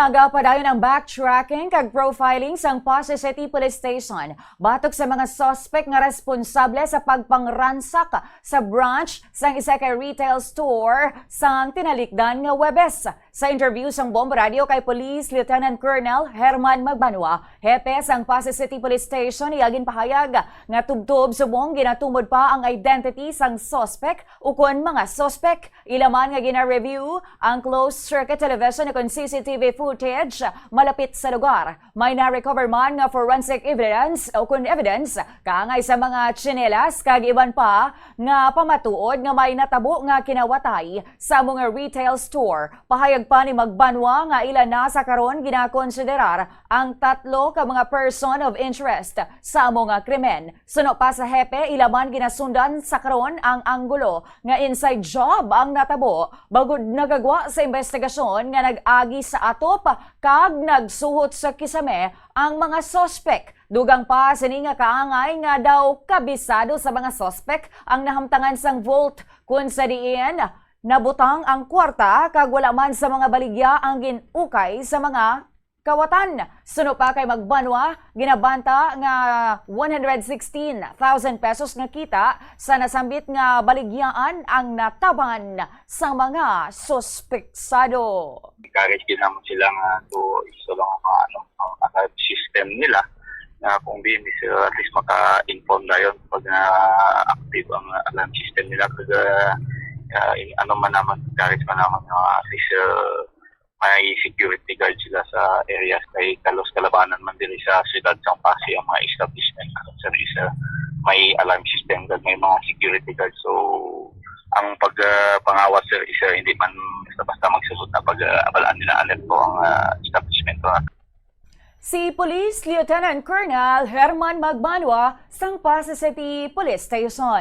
nagapadayon ang backtracking kag profiling sang Passi City Police Station batok sa mga suspect nga responsable sa pagpangransak sa branch sang isa ka retail store sang tinalikdan nga Webes. Sa interview sang Bombo Radio kay Police Lieutenant Colonel Herman Magbanwa, hepe sang Passi City Police Station, iyagin pahayag nga tubtob subong ginatumod pa ang identity sang suspect ukon mga suspect. Ilaman nga gina-review ang closed circuit television na CCTV footage malapit sa lugar. May na-recover man nga forensic evidence o kun evidence kaangay sa mga tsinelas kag iban pa nga pamatuod nga may natabo nga kinawatay sa mga retail store. Pahayag pa ni Magbanwa nga ilan na sa karon ginakonsiderar ang tatlo ka mga person of interest sa mga krimen. Suno pa sa hepe, ilaman ginasundan sa karon ang anggulo nga inside job ang natabo bagod nagagwa sa investigasyon nga nag-agi sa atop kag nagsuhot sa kisame ang mga sospek. Dugang pa sini nga kaangay nga daw kabisado sa mga sospek ang nahamtangan sang vault kun sa diin nabutang ang kwarta kag wala man sa mga baligya ang ginukay sa mga kawatan. Suno pa kay Magbanwa, ginabanta nga 116,000 pesos nga kita sa nasambit nga baligyaan ang nataban sa mga suspeksado. Encourage din naman sila nga to iso lang ang system nila na kung di at least maka-inform na yun pag active ang alarm system nila kasi ano man naman, encourage man naman at least may security guard sila sa areas kay kalos kalabanan man din sa siyudad sa Passi ang mga establishment sa isa may alarm system at may mga security guard. So ang pagpangawas sir isa hindi man basta magsusunod na pag-abalaan nila alert po ang establishment. Si Police Lieutenant Colonel Herman Magbanwa sang Passi City Police Station.